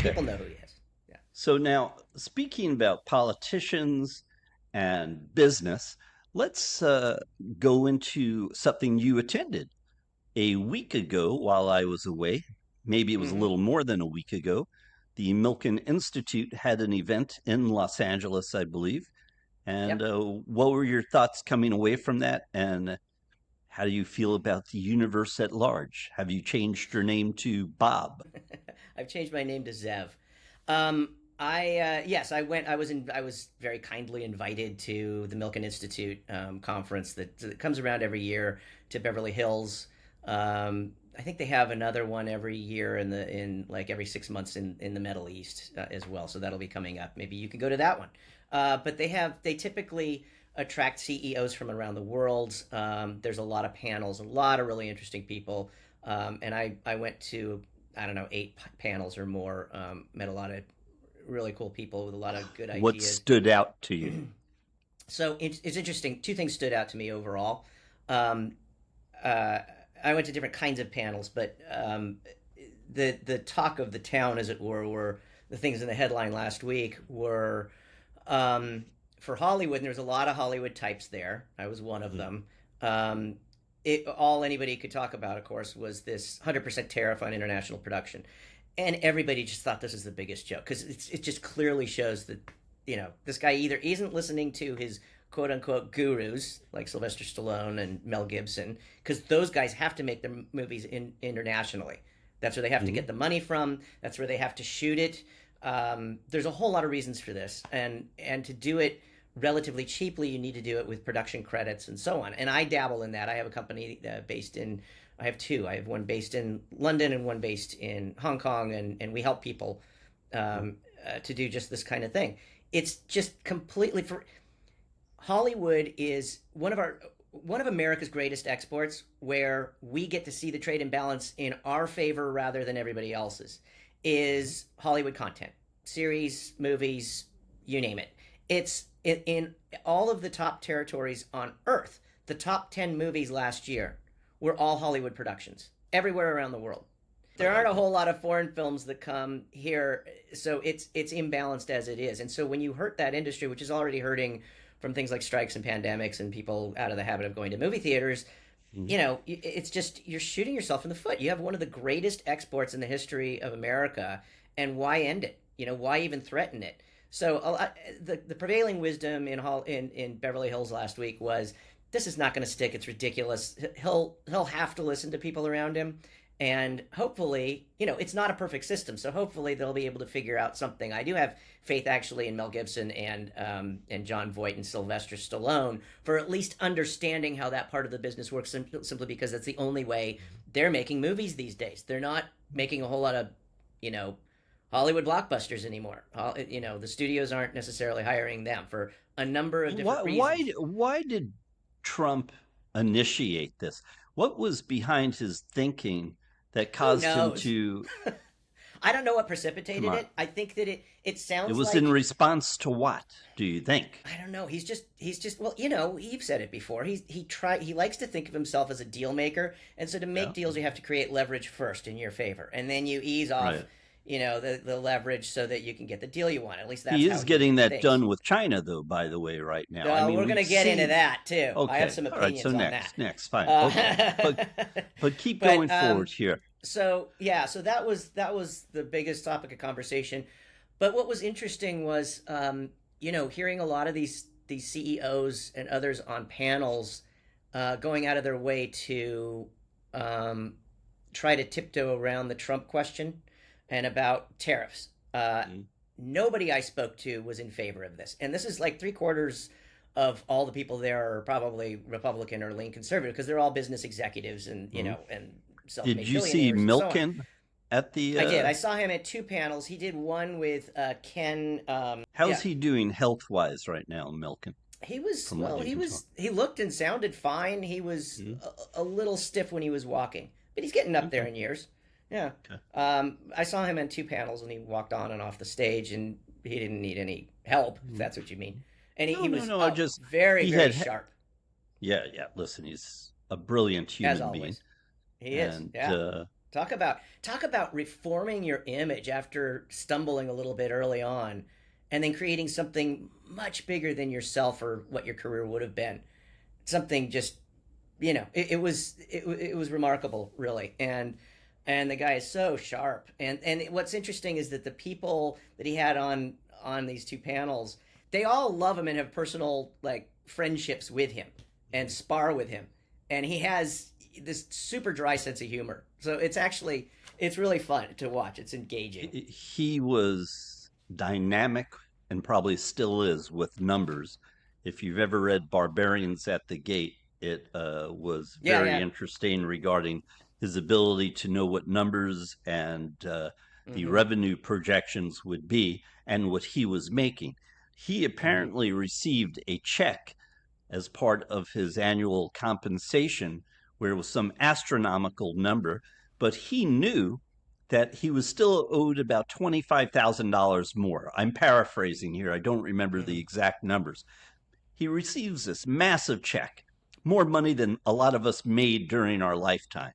Okay. People know who he is. Yeah. So now, speaking about politicians and business, let's go into something you attended a week ago while I was away. Maybe it was a Hmm. little more than a week ago. The Milken Institute had an event in Los Angeles, I believe. And Yep. what were your thoughts coming away from that? And how do you feel about the universe at large? Have you changed your name to Bob? I've changed my name to Zev. I yes, I went. I was very kindly invited to the Milken Institute conference that comes around every year to Beverly Hills. I think they have another one every year in like every 6 months in the Middle East as well. So that'll be coming up. Maybe you can go to that one. But they typically attract CEOs from around the world. There's a lot of panels, a lot of really interesting people. And I went to, I don't know, eight panels or more. Met a lot of really cool people with a lot of good What ideas. stood out to you? So it's interesting. Two things stood out to me overall. Um, uh, I went to different kinds of panels, but the talk of the town, as it were the things in the headline last week were for Hollywood. And there was a lot of Hollywood types there. I was one of Mm. them. Um, all anybody could talk about, of course, was this 100% tariff on international production, and everybody just thought this was the biggest joke because it just clearly shows that this guy either isn't listening to his quote unquote gurus like Sylvester Stallone and Mel Gibson, because those guys have to make their movies internationally. That's where they have to Mhm. get the money from. That's where they have to shoot it. There's a whole lot of reasons for this, and to do it relatively cheaply, you need to do it with production credits and so on. And I dabble in that. I have a company based in. I have two. I have one based in London and one based in Hong Kong, and we help people to do just this kind of thing. It's just completely for Hollywood is one of America's greatest exports, where we get to see the trade imbalance in our favor rather than everybody else's. Is Hollywood content, series, movies, you name it. It's in all of the top territories on Earth. The top 10 movies last year were all Hollywood productions, everywhere around the world. There aren't a whole lot of foreign films that come here, so it's imbalanced as it is. And so when you hurt that industry, which is already hurting from things like strikes and pandemics and people out of the habit of going to movie theaters, Mhm. it's just you're shooting yourself in the foot. You have one of the greatest exports in the history of America, and why end it? Why even threaten it? So the prevailing wisdom in Beverly Hills last week was this is not going to stick. It's ridiculous. He'll have to listen to people around him, and hopefully, it's not a perfect system. So hopefully they'll be able to figure out something. I do have faith actually in Mel Gibson and John Voight and Sylvester Stallone for at least understanding how that part of the business works. Simply because that's the only way they're making movies these days. They're not making a whole lot of you know Hollywood blockbusters anymore. The studios aren't necessarily hiring them for a number of different reasons. Why did Trump initiate this? What was behind his thinking that Who caused him knows? to I don't know what come precipitated on? it. I think that it It sounds was in like response to what, do you think? I don't know. He's just well, you've said it before. He likes to think of himself as a deal maker, and so to Yeah, make deals, you have to create leverage first in your favor, and then you ease off, right. the leverage so that you can get the deal you want. At least that's He how is he getting that thinks. done with China, though, by the way, right now. I mean, We're we gonna get into see. that too. I have Okay, some all right. So opinions on that. fine. Uh, Okay, but keep but going forward here. so yeah, so that was the biggest topic of conversation. But what was interesting was, hearing a lot of these CEOs and others on panels going out of their way to um, try to tiptoe around the Trump question and about tariffs. Mm. Nobody I spoke to was in favor of this, and this is like three-quarters of all the people there are probably Republican or lean conservative because they're all business executives and Mhm. Did self-made you see billionaires and so on. Milken at the? I did. I saw him at two panels. He did one with Ken. How's Yeah, he doing health wise right now, Milken? he was. From what Well, you he can tell. was. He looked and sounded fine. He was Mhm. a little stiff when he was walking, but he's getting up there Okay. in years. Yeah. Okay. I saw him in two panels, and he walked on and off the stage, and he didn't need any help, if Mhm. that's what you mean. And he, No, he no, was no. I just very, he very had. sharp, Yeah, yeah. Listen, he's a brilliant as human being, always. He is. and Yeah. Talk about reforming your image after stumbling a little bit early on, and then creating something much bigger than yourself or what your career would have been. Something just, it was remarkable, really. And the guy is so sharp. And what's interesting is that the people that he had on these two panels, they all love him and have personal like friendships with him and spar with him. And he has this super dry sense of humor. So it's really fun to watch. It's engaging. He was dynamic and probably still is with numbers. If you've ever read Barbarians at the Gate, it was Yeah, very yeah. interesting regarding his ability to know what numbers and the Mm-hmm. revenue projections would be and what he was making. He Mm-hmm. apparently received a check as part of his annual compensation, where it was some astronomical number, but he knew that he was still owed about $25,000 more. I'm paraphrasing here, I don't remember Mm-hmm. the exact numbers. He receives this massive check, more money than a lot of us made during our lifetime.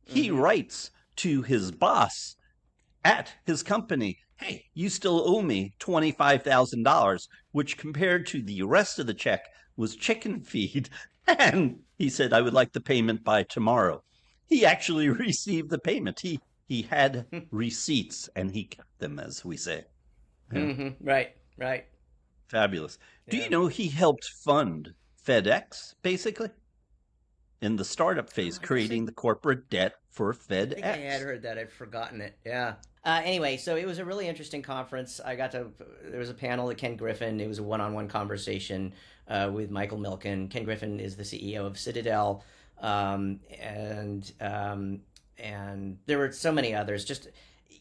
He Mm-hmm. writes to his boss at his company, hey, you still owe me $25,000, which compared to the rest of the check was chicken feed. And he said, I would like the payment by tomorrow. He actually received the payment. He had receipts and he kept them, as we say. Yeah, Mm-hmm. Right. Right. fabulous. Do you Yeah. know he helped fund FedEx, basically, in the startup phase, I guess creating the corporate debt for I think I had FedEx? heard that. I'd forgotten it. Yeah. Anyway, so it was a really interesting conference. There was a panel with Ken Griffin. It was a one-on-one conversation with Michael Milken. Ken Griffin is the CEO of Citadel, and there were so many others. Just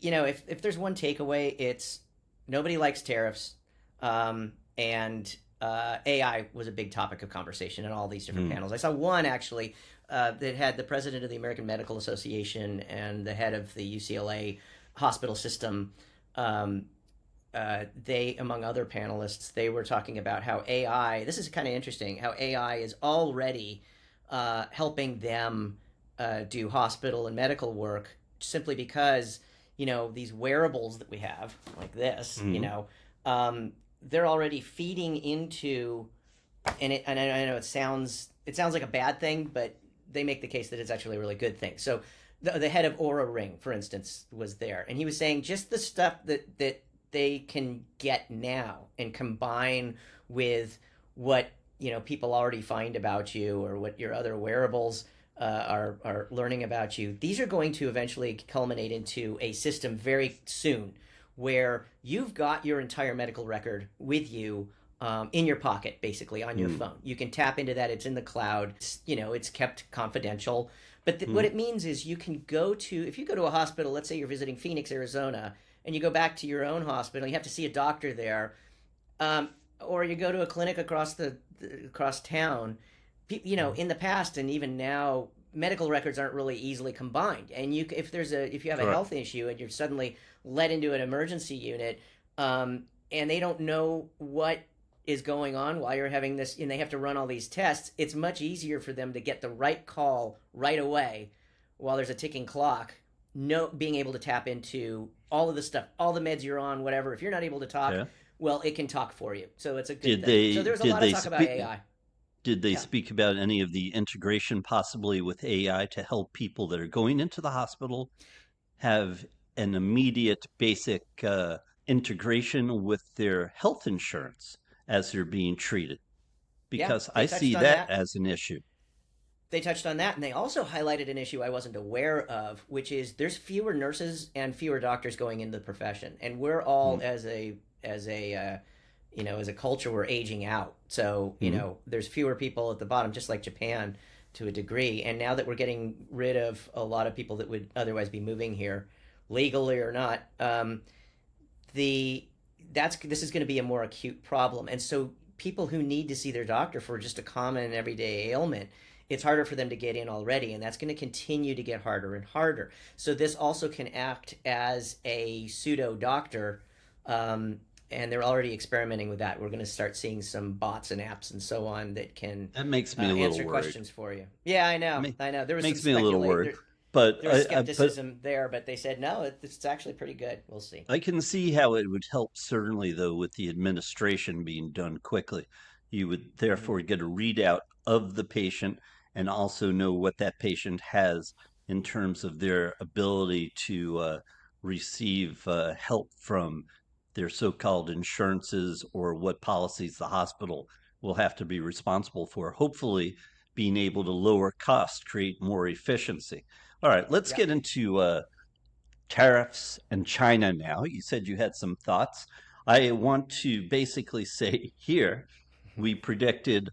if there's one takeaway, it's nobody likes tariffs, and AI was a big topic of conversation in all these different Mm. panels. I saw one actually that had the president of the American Medical Association and the head of the UCLA hospital system. They, among other panelists, they were talking about how AI. This is kind of interesting. How AI is already helping them do hospital and medical work simply because these wearables that we have like this, Mm. they're already feeding into, and I know it sounds like a bad thing, but they make the case that it's actually a really good thing. So the head of Aura Ring, for instance, was there, and he was saying just the stuff that they can get now and combine with what people already find about you or what your other wearables are learning about you. These are going to eventually culminate into a system very soon where you've got your entire medical record with you in your pocket, basically on your Mm. phone. You can tap into that. It's in the cloud. It's kept confidential. But what Mm. it means is if you go to a hospital, let's say you're visiting Phoenix, Arizona, and you go back to your own hospital, you have to see a doctor there, or you go to a clinic across town. In the past and even now, medical records aren't really easily combined. And if you have a Correct. health issue and you're suddenly led into an emergency unit, and they don't know what is going on while you're having this, and they have to run all these tests, it's much easier for them to get the right call right away while there's a ticking clock. No, being able to tap into all of the stuff, all the meds you're on, whatever. If you're not able to talk, Yeah. well, it can talk for you. So it's a good Did thing. So they there's a did lot of they talk about speak AI. did they Yeah. speak about any of the integration possibly with AI to help people that are going into the hospital have an immediate basic integration with their health insurance as they're being treated? Yeah, Because they I touched see on that that. as an issue. They touched on that, and they also highlighted an issue I wasn't aware of, which is there's fewer nurses and fewer doctors going into the profession, and we're all Mm. as a culture, we're aging out. So Mm. there's fewer people at the bottom, just like Japan to a degree. And now that we're getting rid of a lot of people that would otherwise be moving here, legally or not, the that's this is going to be a more acute problem. And so people who need to see their doctor for just a common everyday ailment, it's harder for them to get in already, and that's going to continue to get harder and harder. So this also can act as a pseudo doctor, and they're already experimenting with that. We're going to start seeing some bots and apps and so on that can That makes me a little answer worried. questions for you. Yeah, I know, Ma- I know. There was some Makes me a little speculate worried. there, But There was but skepticism there, but they said no, it's actually pretty good. We'll see. I can see how it would help, certainly, though, with the administration being done quickly. You would Mm-hmm. therefore get a readout of the patient and also know what that patient has in terms of their ability to receive help from their so-called insurances or what policies the hospital will have to be responsible for. Hopefully, being able to lower costs, create more efficiency. All right, let's Yep. get into tariffs and China now. You said you had some thoughts. I want to basically say here, we predicted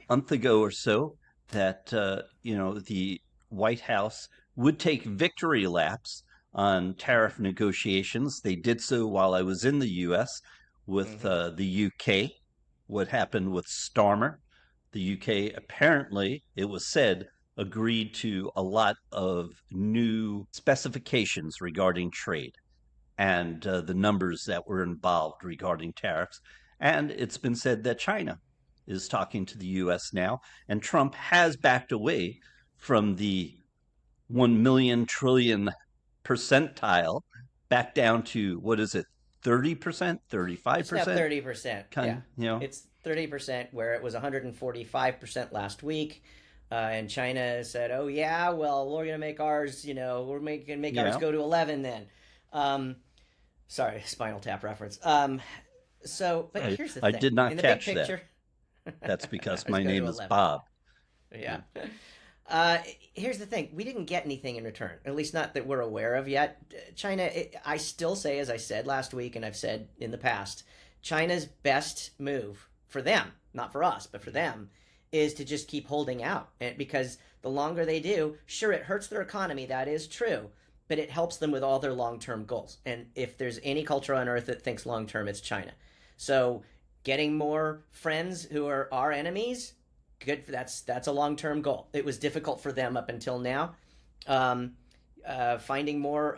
a month ago or so that the White House would take victory laps on Mm-hmm. tariff negotiations. They did so while I was in the U.S. with Mm-hmm. the UK. What happened with Starmer? The UK apparently, it was said, agreed to a lot of new specifications regarding trade and the numbers that were involved regarding tariffs. And it's been said that China is talking to the US now, and Trump has backed away from the 1 million trillion percentile back down to what is it, 30%, It's now 35%? 30%. Yeah. Kind, you know, It's 30%, where it was 145% last week. And China said, oh, yeah, well, we're going to make ours, we're making make ours yeah. go to 11 then. Um, Sorry, Spinal Tap reference. But I, here's the I thing. did not In the big catch that. picture, That's because ours my go to name is 11. Bob. Yeah. Here's the thing. We didn't get anything in return, at least not that we're aware of yet. China, I still say, as I said last week and I've said in the past, China's best move for them, not for us, but for them, is to just keep holding out. And because the longer they do, sure, it hurts their economy. That is true. But it helps them with all their long term goals. And if there's any culture on earth that thinks long term, it's China. So getting more friends who are our enemies, good. That's a long term goal. It was difficult for them up until now. Um, Finding more,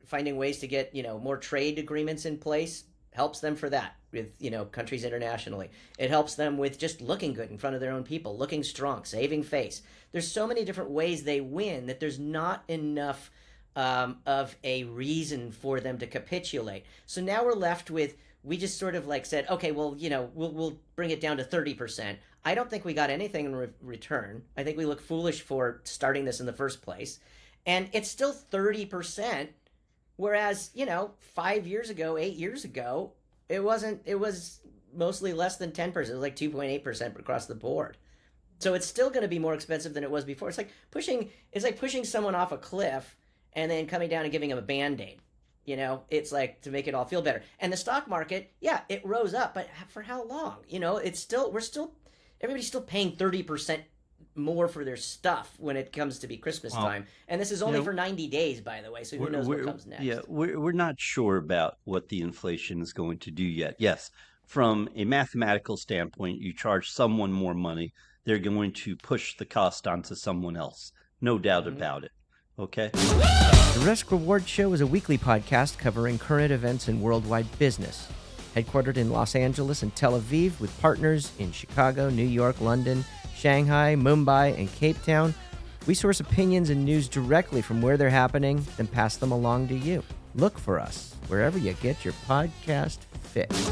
finding ways to get more trade agreements in place helps them for that with countries internationally. It helps them with just looking good in front of their own people, looking strong, saving face. There's so many different ways they win that there's not enough of a reason for them to capitulate. So now we're left with, we just sort of like said, okay, well, we'll bring it down to 30%. I don't think we got anything in return. I think we look foolish for starting this in the first place. And it's still 30%, whereas, 5 years ago, 8 years ago, it wasn't, it was mostly less than 10%. It was like 2.8% across the board. So it's still going to be more expensive than it was before. It's like pushing someone off a cliff and then coming down and giving them a band-aid. It's like to make it all feel better. And the stock market, yeah, it rose up, but for how long? Everybody's still paying 30% more for their stuff when it comes to be Christmas Well, time. And this is you only know, for 90 days, by the way, so who knows what comes yeah, next. we're not sure about what the inflation is going to do yet. Yes, from a mathematical standpoint, you charge someone more money, they're going to push the cost onto someone else. No doubt Mm-hmm. about it. Okay? The Risk Reward Show is a weekly podcast covering current events in worldwide business. Headquartered in Los Angeles and Tel Aviv, with partners in Chicago, New York, London, Shanghai, Mumbai, and Cape Town, we source opinions and news directly from where they're happening, then pass them along to you. Look for us wherever you get your podcast fix.